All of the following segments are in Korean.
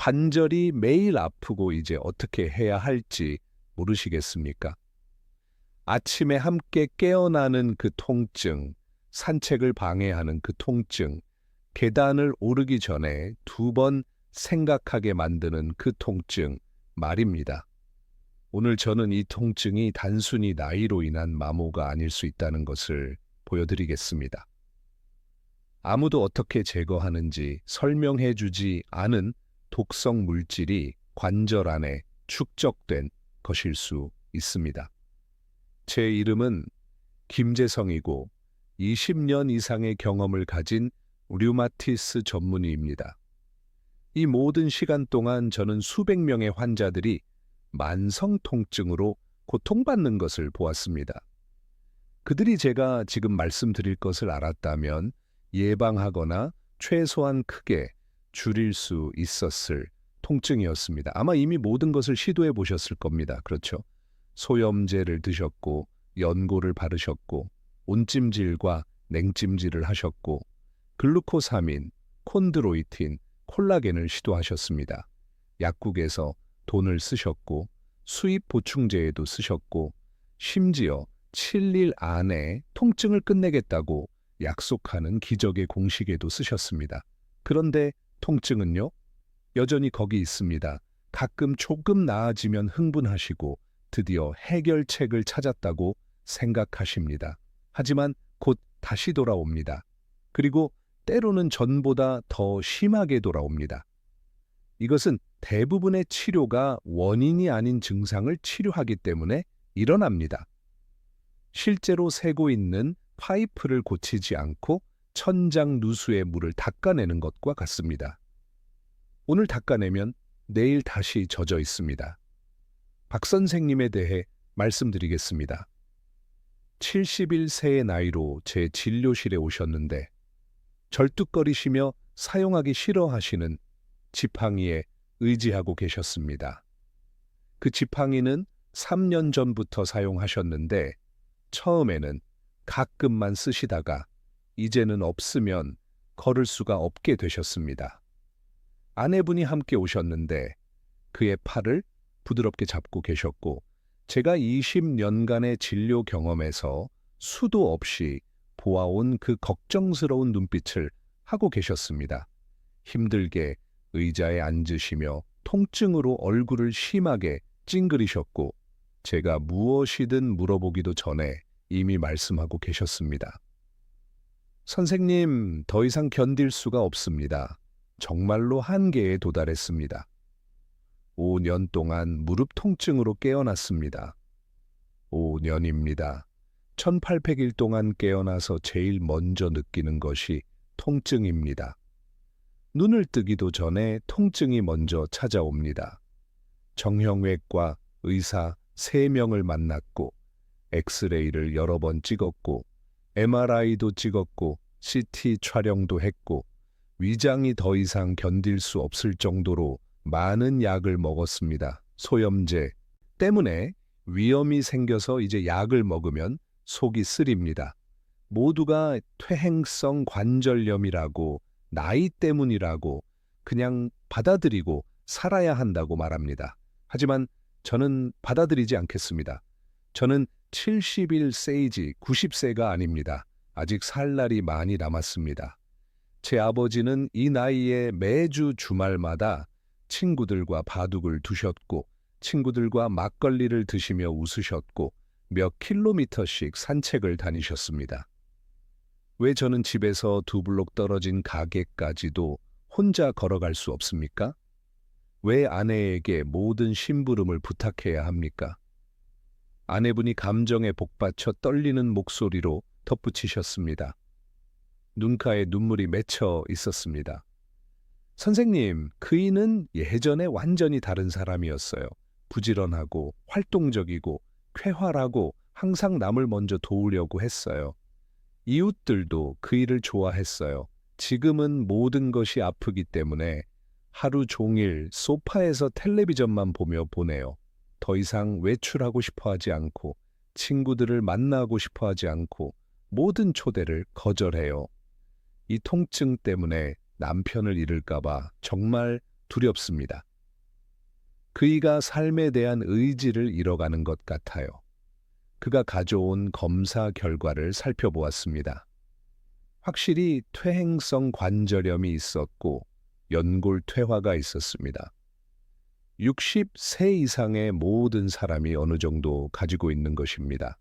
관절이 매일 아프고 이제 어떻게 해야 할지 모르시겠습니까? 아침에 함께 깨어나는 그 통증, 산책을 방해하는 그 통증, 계단을 오르기 전에 2번 생각하게 만드는 그 통증 말입니다. 오늘 저는 이 통증이 단순히 나이로 인한 마모가 아닐 수 있다는 것을 보여드리겠습니다. 아무도 어떻게 제거하는지 설명해 주지 않은 독성 물질이 관절 안에 축적된 것일 수 있습니다. 제 이름은 김재성이고 20년 이상의 경험을 가진 류마티스 전문의입니다. 이 모든 시간 동안 저는 수백 명의 환자들이 만성 통증으로 고통받는 것을 보았습니다. 그들이 제가 지금 말씀드릴 것을 알았다면 예방하거나 최소한 크게 줄일 수 있었을 통증이었습니다. 아마 이미 모든 것을 시도해 보셨을 겁니다. 그렇죠? 소염제를 드셨고 연고를 바르셨고 온찜질과 냉찜질을 하셨고 글루코사민, 콘드로이틴, 콜라겐을 시도하셨습니다. 약국에서 돈을 쓰셨고 수입 보충제에도 쓰셨고 심지어 7일 안에 통증을 끝내겠다고 약속하는 기적의 공식에도 쓰셨습니다. 그런데 통증은요? 여전히 거기 있습니다. 가끔 조금 나아지면 흥분하시고 드디어 해결책을 찾았다고 생각하십니다. 하지만 곧 다시 돌아옵니다. 그리고 때로는 전보다 더 심하게 돌아옵니다. 이것은 대부분의 치료가 원인이 아닌 증상을 치료하기 때문에 일어납니다. 실제로 새고 있는 파이프를 고치지 않고 천장 누수의 물을 닦아내는 것과 같습니다. 오늘 닦아내면 내일 다시 젖어 있습니다. 박 선생님에 대해 말씀드리겠습니다. 71세의 나이로 제 진료실에 오셨는데 절뚝거리시며 사용하기 싫어하시는 지팡이에 의지하고 계셨습니다. 그 지팡이는 3년 전부터 사용하셨는데 처음에는 가끔만 쓰시다가 이제는 없으면 걸을 수가 없게 되셨습니다. 아내분이 함께 오셨는데 그의 팔을 부드럽게 잡고 계셨고 제가 20년간의 진료 경험에서 수도 없이 보아온 그 걱정스러운 눈빛을 하고 계셨습니다. 힘들게 의자에 앉으시며 통증으로 얼굴을 심하게 찡그리셨고 제가 무엇이든 물어보기도 전에 이미 말씀하고 계셨습니다. 선생님, 더 이상 견딜 수가 없습니다. 정말로 한계에 도달했습니다. 5년 동안 무릎 통증으로 깨어났습니다. 5년입니다. 1800일 동안 깨어나서 제일 먼저 느끼는 것이 통증입니다. 눈을 뜨기도 전에 통증이 먼저 찾아옵니다. 정형외과 의사 3명을 만났고 엑스레이를 여러 번 찍었고 MRI도 찍었고 CT 촬영도 했고 위장이 더 이상 견딜 수 없을 정도로 많은 약을 먹었습니다. 소염제 때문에 위험이 생겨서 이제 약을 먹으면 속이 쓰립니다. 모두가 퇴행성 관절염이라고 나이 때문이라고 그냥 받아들이고 살아야 한다고 말합니다. 하지만 저는 받아들이지 않겠습니다. 저는 71세이지 90세가 아닙니다. 아직 살 날이 많이 남았습니다. 제 아버지는 이 나이에 매주 주말마다 친구들과 바둑을 두셨고 친구들과 막걸리를 드시며 웃으셨고 몇 킬로미터씩 산책을 다니셨습니다. 왜 저는 집에서 2블록 떨어진 가게까지도 혼자 걸어갈 수 없습니까? 왜 아내에게 모든 심부름을 부탁해야 합니까? 아내분이 감정에 복받쳐 떨리는 목소리로 덧붙이셨습니다. 눈가에 눈물이 맺혀 있었습니다. 선생님, 그이는 예전에 완전히 다른 사람이었어요. 부지런하고 활동적이고 쾌활하고 항상 남을 먼저 도우려고 했어요. 이웃들도 그이를 좋아했어요. 지금은 모든 것이 아프기 때문에 하루 종일 소파에서 텔레비전만 보며 보내요. 더 이상 외출하고 싶어 하지 않고 친구들을 만나고 싶어 하지 않고 모든 초대를 거절해요. 이 통증 때문에 남편을 잃을까 봐 정말 두렵습니다. 그이가 삶에 대한 의지를 잃어가는 것 같아요. 그가 가져온 검사 결과를 살펴보았습니다. 확실히 퇴행성 관절염이 있었고 연골 퇴화가 있었습니다. 60세 이상의 모든 사람이 어느 정도 가지고 있는 것입니다.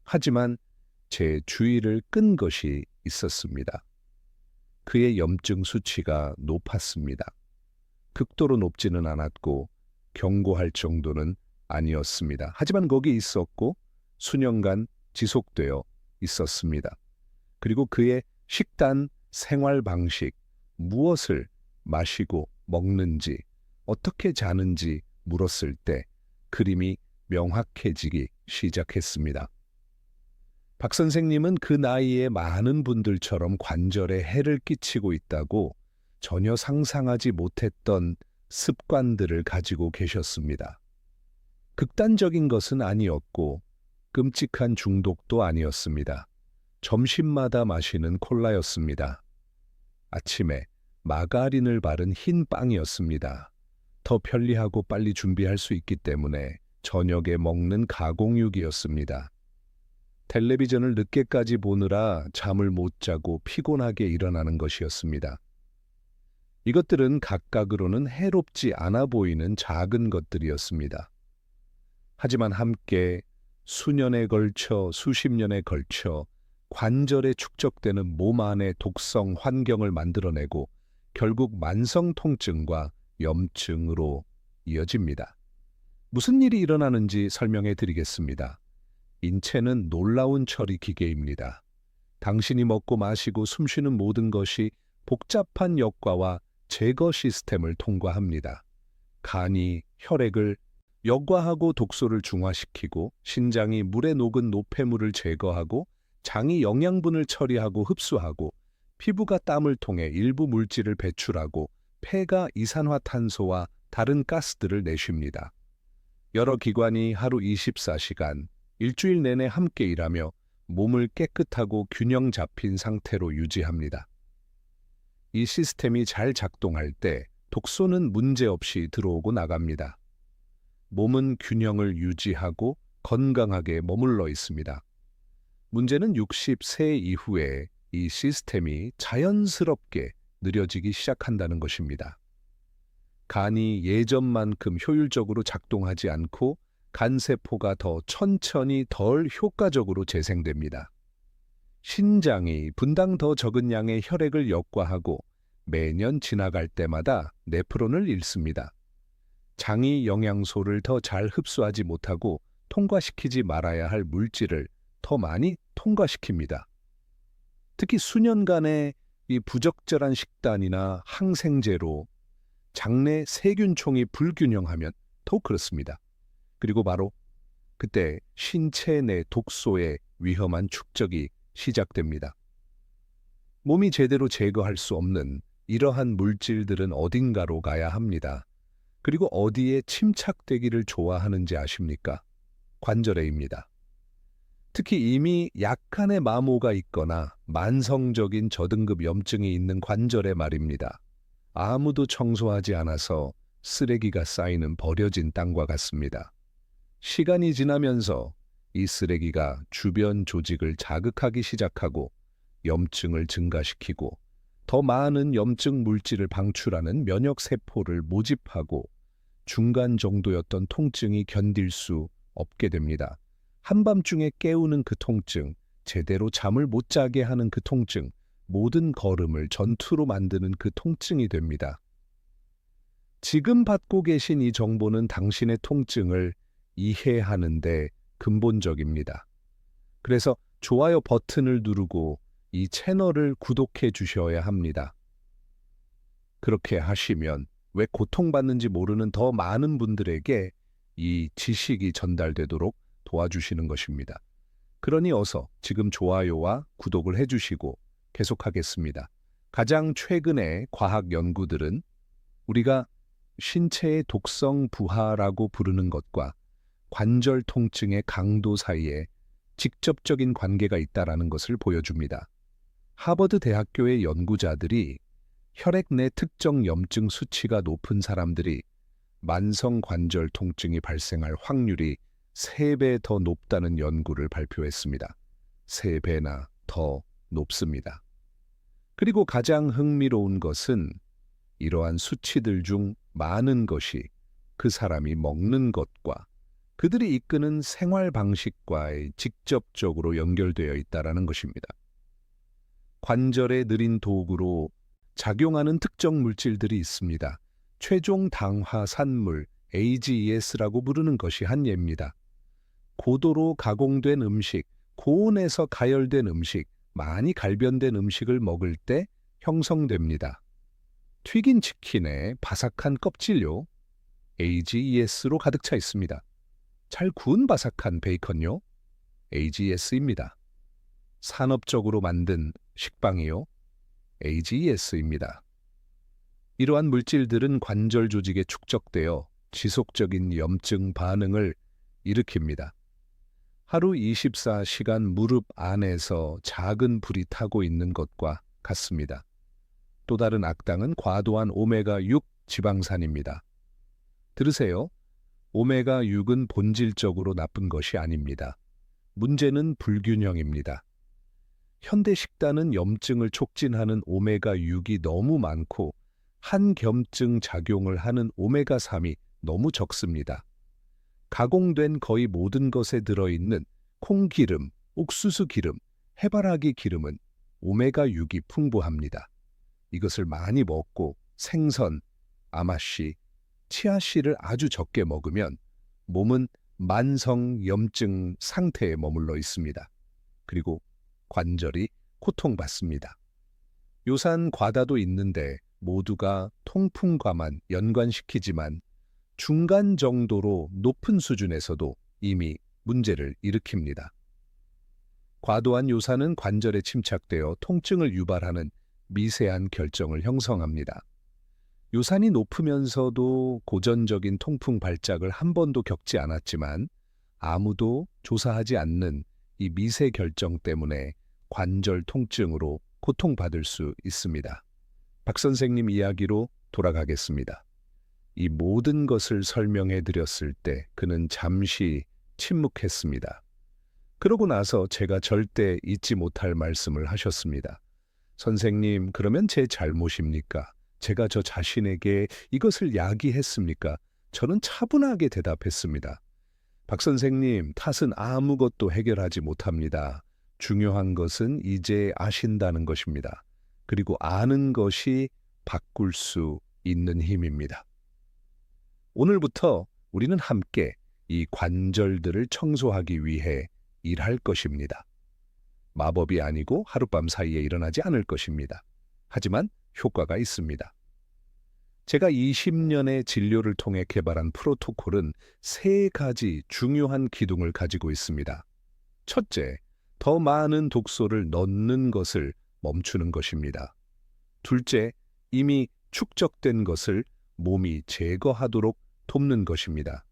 하지만 제 주의를 끈 것이 있었습니다. 그의 염증 수치가 높았습니다. 극도로 높지는 않았고 경고할 정도는 아니었습니다. 하지만 거기 있었고 수년간 지속되어 있었습니다. 그리고 그의 식단, 생활 방식, 무엇을 마시고 먹는지, 어떻게 자는지 물었을 때 그림이 명확해지기 시작했습니다. 박 선생님은 그 나이에 많은 분들처럼 관절에 해를 끼치고 있다고 전혀 상상하지 못했던 습관들을 가지고 계셨습니다. 극단적인 것은 아니었고 끔찍한 중독도 아니었습니다. 점심마다 마시는 콜라였습니다. 아침에 마가린을 바른 흰 빵이었습니다. 더 편리하고 빨리 준비할 수 있기 때문에 저녁에 먹는 가공육이었습니다. 텔레비전을 늦게까지 보느라 잠을 못 자고 피곤하게 일어나는 것이었습니다. 이것들은 각각으로는 해롭지 않아 보이는 작은 것들이었습니다. 하지만 함께 수년에 걸쳐 수십 년에 걸쳐 관절에 축적되는 몸 안의 독성 환경을 만들어내고 결국 만성 통증과 염증으로 이어집니다. 무슨 일이 일어나는지 설명해 드리겠습니다. 인체는 놀라운 처리 기계입니다. 당신이 먹고 마시고 숨쉬는 모든 것이 복잡한 역과와 제거 시스템을 통과합니다. 간이 혈액을 역과하고 독소를 중화시키고 신장이 물에 녹은 노폐물을 제거하고 장이 영양분을 처리하고 흡수하고 피부가 땀을 통해 일부 물질을 배출하고 폐가 이산화탄소와 다른 가스들을 내쉽니다. 여러 기관이 하루 24시간, 일주일 내내 함께 일하며 몸을 깨끗하고 균형 잡힌 상태로 유지합니다. 이 시스템이 잘 작동할 때 독소는 문제없이 들어오고 나갑니다. 몸은 균형을 유지하고 건강하게 머물러 있습니다. 문제는 60세 이후에 이 시스템이 자연스럽게 느려지기 시작한다는 것입니다. 간이 예전만큼 효율적으로 작동하지 않고 간세포가 더 천천히 덜 효과적으로 재생됩니다. 신장이 분당 더 적은 양의 혈액을 역과하고 매년 지나갈 때마다 네프론을 잃습니다. 장이 영양소를 더 잘 흡수하지 못하고 통과시키지 말아야 할 물질을 더 많이 통과시킵니다. 특히 수년간의 이 부적절한 식단이나 항생제로 장내 세균총이 불균형하면 더욱 그렇습니다. 그리고 바로 그때 신체 내 독소의 위험한 축적이 시작됩니다. 몸이 제대로 제거할 수 없는 이러한 물질들은 어딘가로 가야 합니다. 그리고 어디에 침착되기를 좋아하는지 아십니까? 관절에입니다. 특히 이미 약간의 마모가 있거나 만성적인 저등급 염증이 있는 관절에 말입니다. 아무도 청소하지 않아서 쓰레기가 쌓이는 버려진 땅과 같습니다. 시간이 지나면서 이 쓰레기가 주변 조직을 자극하기 시작하고 염증을 증가시키고 더 많은 염증 물질을 방출하는 면역 세포를 모집하고 중간 정도였던 통증이 견딜 수 없게 됩니다. 한밤중에 깨우는 그 통증, 제대로 잠을 못 자게 하는 그 통증, 모든 걸음을 전투로 만드는 그 통증이 됩니다. 지금 받고 계신 이 정보는 당신의 통증을 이해하는데 근본적입니다. 그래서 좋아요 버튼을 누르고 이 채널을 구독해 주셔야 합니다. 그렇게 하시면 왜 고통받는지 모르는 더 많은 분들에게 이 지식이 전달되도록 도와주시는 것입니다. 그러니 어서 지금 좋아요와 구독을 해주시고 계속하겠습니다. 가장 최근의 과학 연구들은 우리가 신체의 독성 부하라고 부르는 것과 관절 통증의 강도 사이에 직접적인 관계가 있다라는 것을 보여줍니다. 하버드 대학교의 연구자들이 혈액 내 특정 염증 수치가 높은 사람들이 만성 관절 통증이 발생할 확률이 3배 더 높다는 연구를 발표했습니다. 3배나 더 높습니다. 그리고 가장 흥미로운 것은 이러한 수치들 중 많은 것이 그 사람이 먹는 것과 그들이 이끄는 생활 방식과의 직접적으로 연결되어 있다는 것입니다. 관절에 느린 도구로 작용하는 특정 물질들이 있습니다. 최종 당화 산물 AGES라고 부르는 것이 한 예입니다. 고도로 가공된 음식, 고온에서 가열된 음식, 많이 갈변된 음식을 먹을 때 형성됩니다. 튀긴 치킨의 바삭한 껍질요, AGES로 가득 차 있습니다. 잘 구운 바삭한 베이컨요, AGES입니다. 산업적으로 만든 식빵이요, AGES입니다. 이러한 물질들은 관절 조직에 축적되어 지속적인 염증 반응을 일으킵니다. 하루 24시간 무릎 안에서 작은 불이 타고 있는 것과 같습니다. 또 다른 악당은 과도한 오메가6 지방산입니다. 들으세요. 오메가6은 본질적으로 나쁜 것이 아닙니다. 문제는 불균형입니다. 현대 식단은 염증을 촉진하는 오메가6이 너무 많고 한겸증 작용을 하는 오메가3이 너무 적습니다. 가공된 거의 모든 것에 들어있는 콩기름, 옥수수 기름, 해바라기 기름은 오메가6이 풍부합니다. 이것을 많이 먹고 생선, 아마씨, 치아씨를 아주 적게 먹으면 몸은 만성 염증 상태에 머물러 있습니다. 그리고 관절이 고통받습니다. 요산 과다도 있는데 모두가 통풍과만 연관시키지만 중간 정도로 높은 수준에서도 이미 문제를 일으킵니다. 과도한 요산은 관절에 침착되어 통증을 유발하는 미세한 결정을 형성합니다. 요산이 높으면서도 고전적인 통풍 발작을 한 번도 겪지 않았지만 아무도 조사하지 않는 이 미세 결정 때문에 관절 통증으로 고통받을 수 있습니다. 박 선생님 이야기로 돌아가겠습니다. 이 모든 것을 설명해 드렸을 때 그는 잠시 침묵했습니다. 그러고 나서 제가 절대 잊지 못할 말씀을 하셨습니다. 선생님, 그러면 제 잘못입니까? 제가 저 자신에게 이것을 야기했습니까? 저는 차분하게 대답했습니다. 박 선생님, 탓은 아무것도 해결하지 못합니다. 중요한 것은 이제 아신다는 것입니다. 그리고 아는 것이 바꿀 수 있는 힘입니다. 오늘부터 우리는 함께 이 관절들을 청소하기 위해 일할 것입니다. 마법이 아니고 하룻밤 사이에 일어나지 않을 것입니다. 하지만 효과가 있습니다. 제가 20년의 진료를 통해 개발한 프로토콜은 3가지 중요한 기둥을 가지고 있습니다. 첫째, 더 많은 독소를 넣는 것을 멈추는 것입니다. 둘째, 이미 축적된 것을 몸이 제거하도록 돕는 것입니다.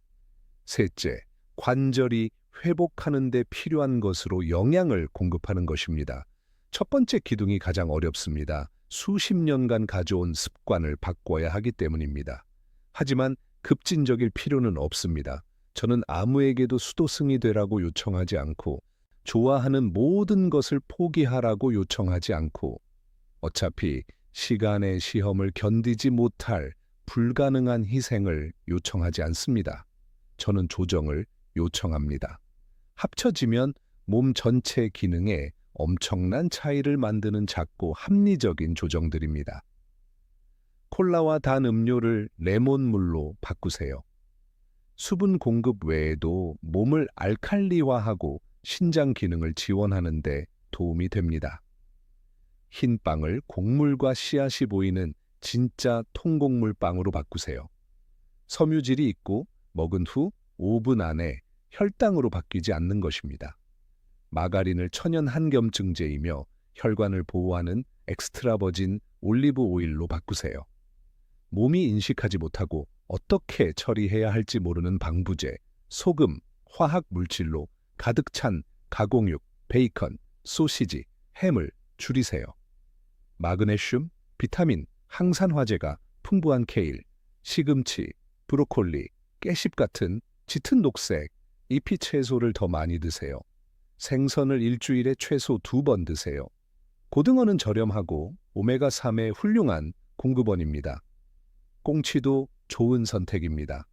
셋째, 관절이 회복하는 데 필요한 것으로 영양을 공급하는 것입니다. 첫 번째 기둥이 가장 어렵습니다. 수십 년간 가져온 습관을 바꿔야 하기 때문입니다. 하지만 급진적일 필요는 없습니다. 저는 아무에게도 수도승이 되라고 요청하지 않고 좋아하는 모든 것을 포기하라고 요청하지 않고 어차피 시간의 시험을 견디지 못할 불가능한 희생을 요청하지 않습니다. 저는 조정을 요청합니다. 합쳐지면 몸 전체 기능에 엄청난 차이를 만드는 작고 합리적인 조정들입니다. 콜라와 단 음료를 레몬물로 바꾸세요. 수분 공급 외에도 몸을 알칼리화하고 신장 기능을 지원하는 데 도움이 됩니다. 흰 빵을 곡물과 씨앗이 보이는 진짜 통곡물 빵으로 바꾸세요. 섬유질이 있고 먹은 후 5분 안에 혈당으로 바뀌지 않는 것입니다. 마가린을 천연 한겸증제이며 혈관을 보호하는 엑스트라 버진 올리브 오일로 바꾸세요. 몸이 인식하지 못하고 어떻게 처리해야 할지 모르는 방부제, 소금, 화학 물질로 가득 찬 가공육, 베이컨, 소시지, 햄을 줄이세요. 마그네슘, 비타민, 항산 화제가 풍부한 케일, 시금치, 브로콜리, 깨씹 같은 짙은 녹색, 잎이 채소를 더 많이 드세요. 생선을 일주일에 최소 2번 드세요. 고등어는 저렴하고 오메가3의 훌륭한 공급원입니다. 꽁치도 좋은 선택입니다.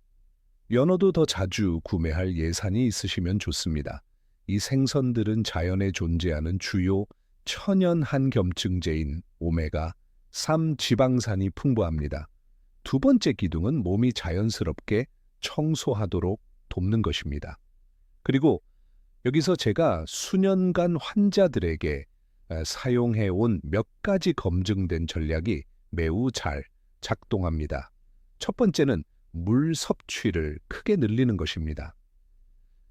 연어도 더 자주 구매할 예산이 있으시면 좋습니다. 이 생선들은 자연에 존재하는 주요 천연 한겸증제인 오메가3 지방산이 풍부합니다. 두 번째 기둥은 몸이 자연스럽게 청소하도록 돕는 것입니다. 그리고 여기서 제가 수년간 환자들에게 사용해온 몇 가지 검증된 전략이 매우 잘 작동합니다. 첫 번째는 물 섭취를 크게 늘리는 것입니다.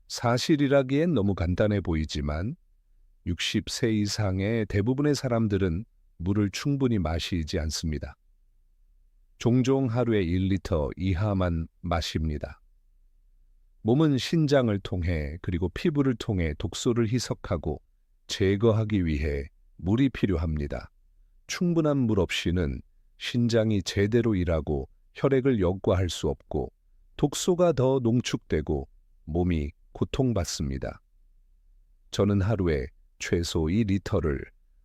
사실이라기엔 너무 간단해 보이지만 60세 이상의 대부분의 사람들은 물을 충분히 마시지 않습니다. 종종 하루에 1리터 이하만 마십니다. 몸은 신장을 통해 그리고 피부를 통해 독소를 희석하고 제거하기 위해 물이 필요합니다. 충분한 물 없이는 신장이 제대로 일하고 혈액을 역과할 수 없고 독소가 더 농축되고 몸이 고통받습니다. 저는 하루에 최소 2리터를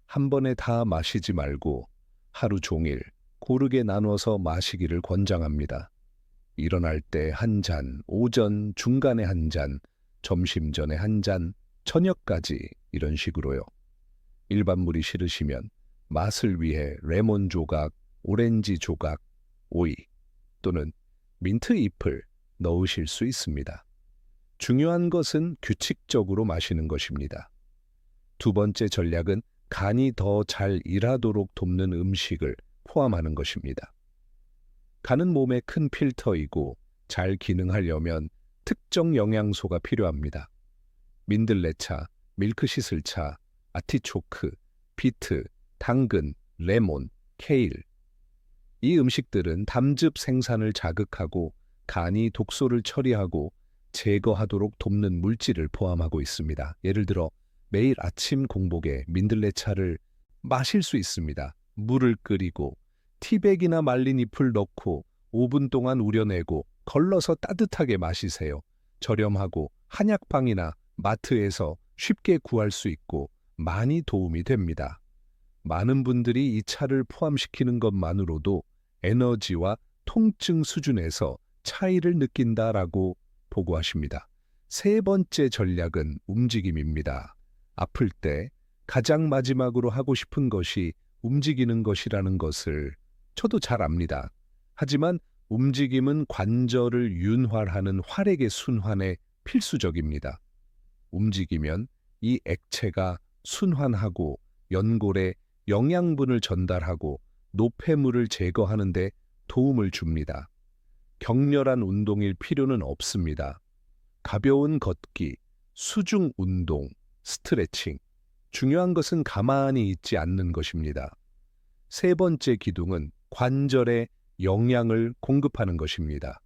한 번에 다 마시지 말고 하루 종일 고르게 나눠서 마시기를 권장합니다. 일어날 때 한 잔, 오전 중간에 한 잔, 점심 전에 한 잔, 저녁까지 이런 식으로요. 일반 물이 싫으시면 맛을 위해 레몬 조각, 오렌지 조각, 오이 또는 민트 잎을 넣으실 수 있습니다. 중요한 것은 규칙적으로 마시는 것입니다. 두 번째 전략은 간이 더 잘 일하도록 돕는 음식을 포함하는 것입니다. 간은 몸의 큰 필터이고 잘 기능하려면 특정 영양소가 필요합니다. 민들레차, 밀크시슬차, 아티초크, 비트, 당근, 레몬, 케일. 이 음식들은 담즙 생산을 자극하고 간이 독소를 처리하고 제거하도록 돕는 물질을 포함하고 있습니다. 예를 들어 매일 아침 공복에 민들레차를 마실 수 있습니다. 물을 끓이고 티백이나 말린 잎을 넣고 5분 동안 우려내고 걸러서 따뜻하게 마시세요. 저렴하고 한약방이나 마트에서 쉽게 구할 수 있고 많이 도움이 됩니다. 많은 분들이 이 차를 포함시키는 것만으로도 에너지와 통증 수준에서 차이를 느낀다라고 보고하십니다. 세 번째 전략은 움직임입니다. 아플 때 가장 마지막으로 하고 싶은 것이 움직이는 것이라는 것을 저도 잘 압니다. 하지만 움직임은 관절을 윤활하는 활액의 순환에 필수적입니다. 움직이면 이 액체가 순환하고 연골에 영양분을 전달하고 노폐물을 제거하는 데 도움을 줍니다. 격렬한 운동일 필요는 없습니다. 가벼운 걷기, 수중 운동, 스트레칭. 중요한 것은 가만히 있지 않는 것입니다. 세 번째 기둥은 관절에 영양을 공급하는 것입니다.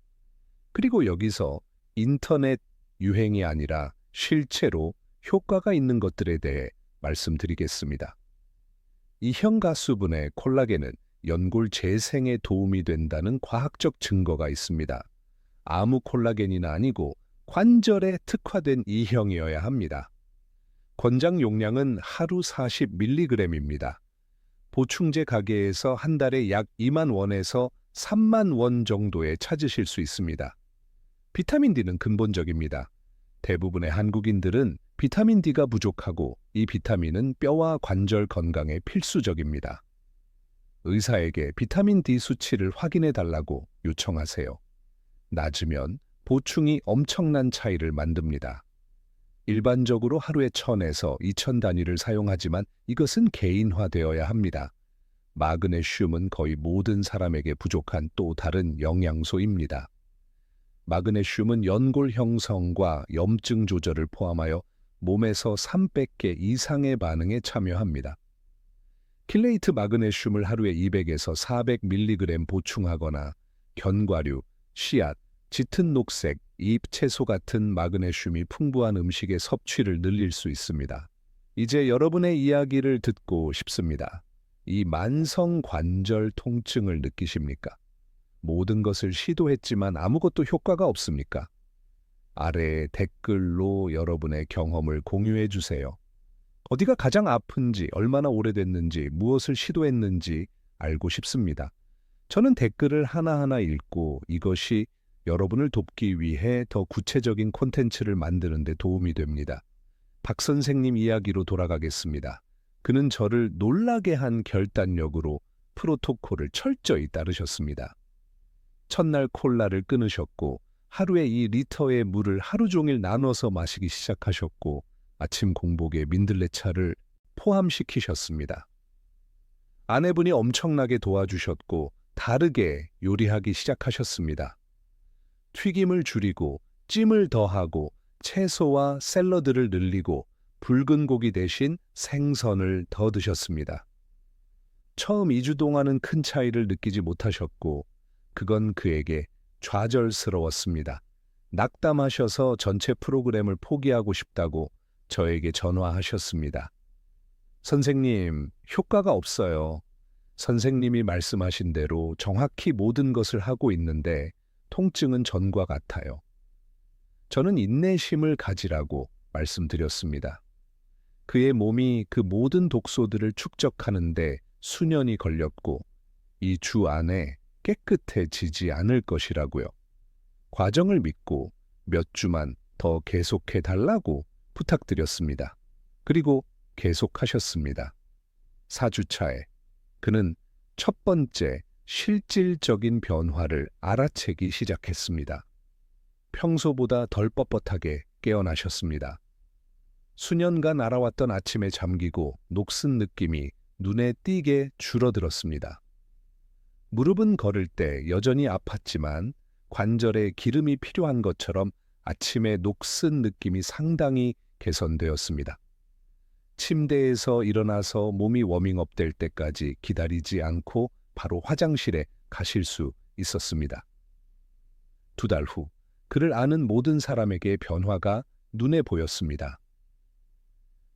그리고 여기서 인터넷 유행이 아니라 실제로 효과가 있는 것들에 대해 말씀드리겠습니다. 이 형가수분의 콜라겐은 연골 재생에 도움이 된다는 과학적 증거가 있습니다. 아무 콜라겐이나 아니고 관절에 특화된 이 형이어야 합니다. 권장 용량은 하루 40mg입니다. 보충제 가게에서 한 달에 약 2만 원에서 3만 원 정도에 찾으실 수 있습니다. 비타민 D는 근본적입니다. 대부분의 한국인들은 비타민 D가 부족하고 이 비타민은 뼈와 관절 건강에 필수적입니다. 의사에게 비타민 D 수치를 확인해 달라고 요청하세요. 낮으면 보충이 엄청난 차이를 만듭니다. 일반적으로 하루에 1000에서 2000 단위를 사용하지만 이것은 개인화되어야 합니다. 마그네슘은 거의 모든 사람에게 부족한 또 다른 영양소입니다. 마그네슘은 연골 형성과 염증 조절을 포함하여 몸에서 300개 이상의 반응에 참여합니다. 킬레이트 마그네슘을 하루에 200에서 400mg 보충하거나 견과류, 씨앗, 짙은 녹색, 잎 채소 같은 마그네슘이 풍부한 음식의 섭취를 늘릴 수 있습니다. 이제 여러분의 이야기를 듣고 싶습니다. 이 만성 관절 통증을 느끼십니까? 모든 것을 시도했지만 아무것도 효과가 없습니까? 아래 댓글로 여러분의 경험을 공유해 주세요. 어디가 가장 아픈지, 얼마나 오래됐는지, 무엇을 시도했는지 알고 싶습니다. 저는 댓글을 하나하나 읽고 이것이 여러분을 돕기 위해 더 구체적인 콘텐츠를 만드는 데 도움이 됩니다. 박 선생님 이야기로 돌아가겠습니다. 그는 저를 놀라게 한 결단력으로 프로토콜을 철저히 따르셨습니다. 첫날 콜라를 끊으셨고 하루에 2리터의 물을 하루 종일 나눠서 마시기 시작하셨고 아침 공복에 민들레차를 포함시키셨습니다. 아내분이 엄청나게 도와주셨고 다르게 요리하기 시작하셨습니다. 튀김을 줄이고 찜을 더하고 채소와 샐러드를 늘리고 붉은 고기 대신 생선을 더 드셨습니다. 처음 2주 동안은 큰 차이를 느끼지 못하셨고 그건 그에게 좌절스러웠습니다. 낙담하셔서 전체 프로그램을 포기하고 싶다고 저에게 전화하셨습니다. 선생님, 효과가 없어요. 선생님이 말씀하신 대로 정확히 모든 것을 하고 있는데 통증은 전과 같아요. 저는 인내심을 가지라고 말씀드렸습니다. 그의 몸이 그 모든 독소들을 축적하는데 수년이 걸렸고 이 주 안에 깨끗해지지 않을 것이라고요. 과정을 믿고 몇 주만 더 계속해 달라고 부탁드렸습니다. 그리고 계속하셨습니다. 4주차에 그는 첫 번째 실질적인 변화를 알아채기 시작했습니다. 평소보다 덜 뻣뻣하게 깨어나셨습니다. 수년간 알아왔던 아침에 잠기고 녹슨 느낌이 눈에 띄게 줄어들었습니다. 무릎은 걸을 때 여전히 아팠지만 관절에 기름이 필요한 것처럼 아침에 녹슨 느낌이 상당히 개선되었습니다. 침대에서 일어나서 몸이 워밍업 될 때까지 기다리지 않고 바로 화장실에 가실 수 있었습니다. 2달 후 그를 아는 모든 사람에게 변화가 눈에 보였습니다.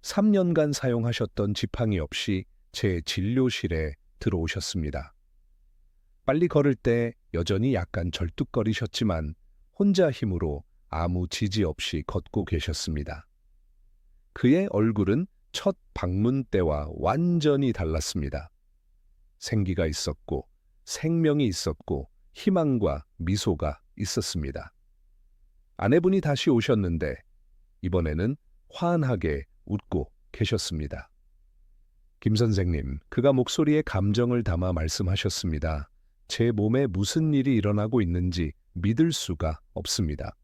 3년간 사용하셨던 지팡이 없이 제 진료실에 들어오셨습니다. 빨리 걸을 때 여전히 약간 절뚝거리셨지만 혼자 힘으로 아무 지지 없이 걷고 계셨습니다. 그의 얼굴은 첫 방문 때와 완전히 달랐습니다. 생기가 있었고 생명이 있었고 희망과 미소가 있었습니다. 아내분이 다시 오셨는데 이번에는 환하게 웃고 계셨습니다. 김 선생님, 그가 목소리에 감정을 담아 말씀하셨습니다. 제 몸에 무슨 일이 일어나고 있는지 믿을 수가 없습니다.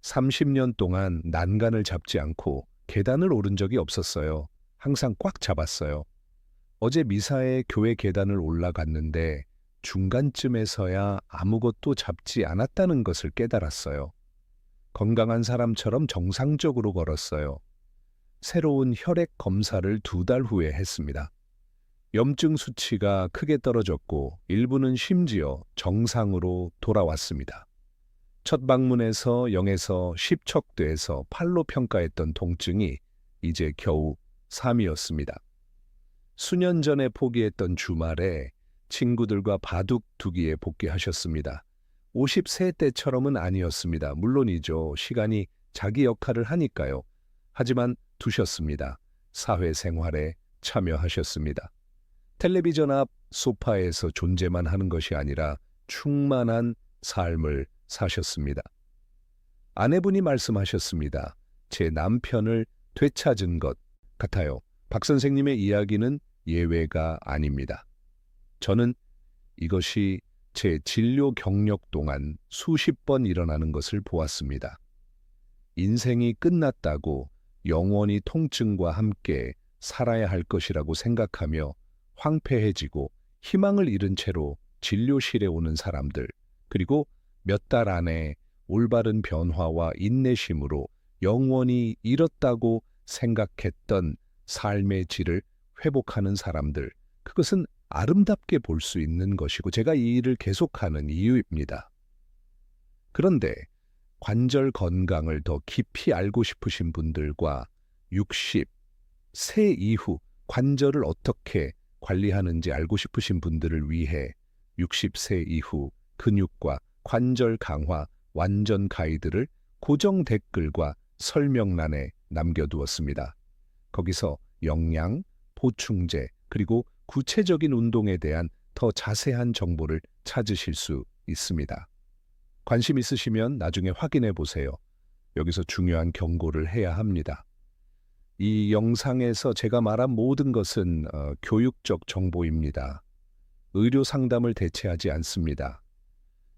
30년 동안 난간을 잡지 않고 계단을 오른 적이 없었어요. 항상 꽉 잡았어요. 어제 미사에 교회 계단을 올라갔는데 중간쯤에서야 아무것도 잡지 않았다는 것을 깨달았어요. 건강한 사람처럼 정상적으로 걸었어요. 새로운 혈액 검사를 2달 후에 했습니다. 염증 수치가 크게 떨어졌고 일부는 심지어 정상으로 돌아왔습니다. 첫 방문에서 0에서 10 척도에서 8로 평가했던 통증이 이제 겨우 3이었습니다. 수년 전에 포기했던 주말에 친구들과 바둑 두기에 복귀하셨습니다. 50세 때처럼은 아니었습니다. 물론이죠. 시간이 자기 역할을 하니까요. 하지만 두셨습니다. 사회생활에 참여하셨습니다. 텔레비전 앞 소파에서 존재만 하는 것이 아니라 충만한 삶을 사셨습니다. 아내분이 말씀하셨습니다. 제 남편을 되찾은 것 같아요. 박 선생님의 이야기는 예외가 아닙니다. 저는 이것이 제 진료 경력 동안 수십 번 일어나는 것을 보았습니다. 인생이 끝났다고 영원히 통증과 함께 살아야 할 것이라고 생각하며 황폐해지고 희망을 잃은 채로 진료실에 오는 사람들, 그리고 몇 달 안에 올바른 변화와 인내심으로 영원히 잃었다고 생각했던 삶의 질을 회복하는 사람들, 그것은 아름답게 볼 수 있는 것이고 제가 이 일을 계속하는 이유입니다. 그런데 관절 건강을 더 깊이 알고 싶으신 분들과 60, 세 이후 관절을 어떻게 관리하는지 알고 싶으신 분들을 위해 60세 이후 근육과 관절 강화 완전 가이드를 고정 댓글과 설명란에 남겨두었습니다. 거기서 영양, 보충제, 그리고 구체적인 운동에 대한 더 자세한 정보를 찾으실 수 있습니다. 관심 있으시면 나중에 확인해 보세요. 여기서 중요한 경고를 해야 합니다. 이 영상에서 제가 말한 모든 것은 교육적 정보입니다. 의료 상담을 대체하지 않습니다.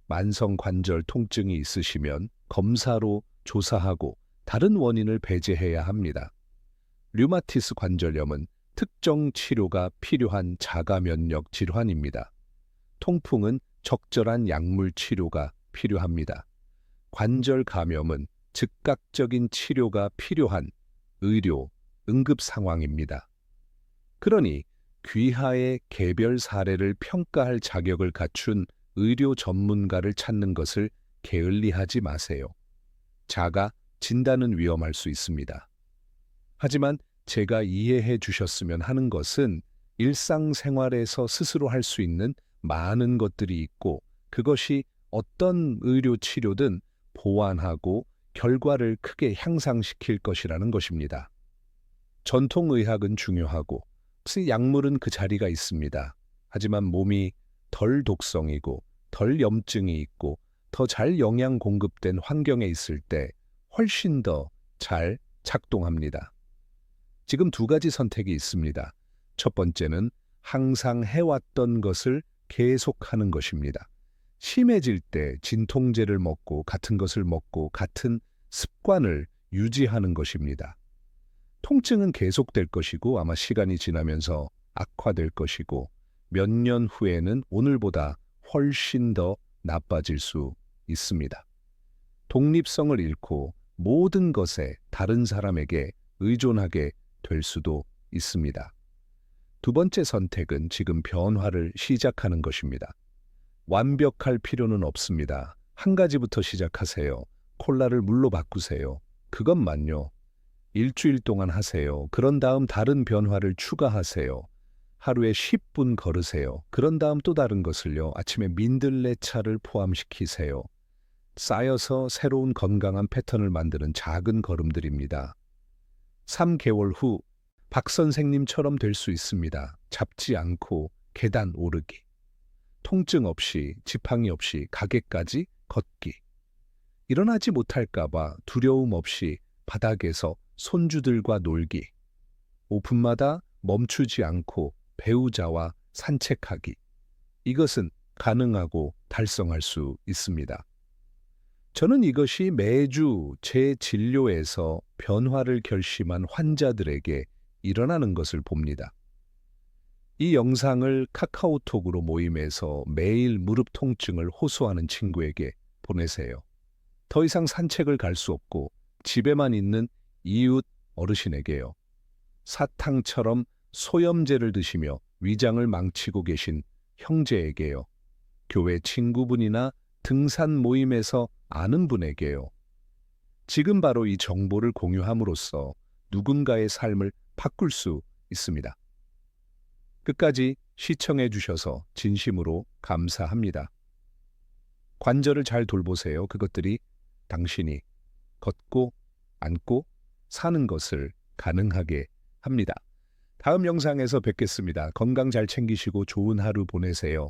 만성 관절 통증이 있으시면 검사로 조사하고 다른 원인을 배제해야 합니다. 류마티스 관절염은 특정 치료가 필요한 자가 면역 질환입니다. 통풍은 적절한 약물 치료가 필요합니다. 관절 감염은 즉각적인 치료가 필요한 의료, 응급 상황입니다. 그러니 귀하의 개별 사례를 평가할 자격을 갖춘 의료 전문가를 찾는 것을 게을리하지 마세요. 자가 진단은 위험할 수 있습니다. 하지만 제가 이해해 주셨으면 하는 것은 일상생활에서 스스로 할 수 있는 많은 것들이 있고 그것이 어떤 의료 치료든 보완하고 결과를 크게 향상시킬 것이라는 것입니다. 전통의학은 중요하고 약물은 그 자리가 있습니다. 하지만 몸이 덜 독성이고 덜 염증이 있고 더 잘 영양 공급된 환경에 있을 때 훨씬 더 잘 작동합니다. 지금 두 가지 선택이 있습니다. 첫 번째는 항상 해왔던 것을 계속하는 것입니다. 심해질 때 진통제를 먹고 같은 것을 먹고 같은 습관을 유지하는 것입니다. 통증은 계속될 것이고 아마 시간이 지나면서 악화될 것이고 몇 년 후에는 오늘보다 훨씬 더 나빠질 수 있습니다. 독립성을 잃고 모든 것에 다른 사람에게 의존하게 될 수도 있습니다. 두 번째 선택은 지금 변화를 시작하는 것입니다. 완벽할 필요는 없습니다. 한 가지부터 시작하세요. 콜라를 물로 바꾸세요. 그것만요. 일주일 동안 하세요. 그런 다음 다른 변화를 추가하세요. 하루에 10분 걸으세요. 그런 다음 또 다른 것을요. 아침에 민들레차를 포함시키세요. 쌓여서 새로운 건강한 패턴을 만드는 작은 걸음들입니다. 3개월 후 박 선생님처럼 될 수 있습니다. 잡지 않고 계단 오르기. 통증 없이, 지팡이 없이 가게까지 걷기. 일어나지 못할까봐 두려움 없이 바닥에서 손주들과 놀기. 5분마다 멈추지 않고 배우자와 산책하기. 이것은 가능하고 달성할 수 있습니다. 저는 이것이 매주 제 진료에서 변화를 결심한 환자들에게 일어나는 것을 봅니다. 이 영상을 카카오톡으로 모임에서 매일 무릎 통증을 호소하는 친구에게 보내세요. 더 이상 산책을 갈 수 없고 집에만 있는 이웃 어르신에게요. 사탕처럼 소염제를 드시며 위장을 망치고 계신 형제에게요. 교회 친구분이나 등산 모임에서 아는 분에게요. 지금 바로 이 정보를 공유함으로써 누군가의 삶을 바꿀 수 있습니다. 끝까지 시청해 주셔서 진심으로 감사합니다. 관절을 잘 돌보세요. 그것들이 당신이 걷고 앉고 사는 것을 가능하게 합니다. 다음 영상에서 뵙겠습니다. 건강 잘 챙기시고 좋은 하루 보내세요.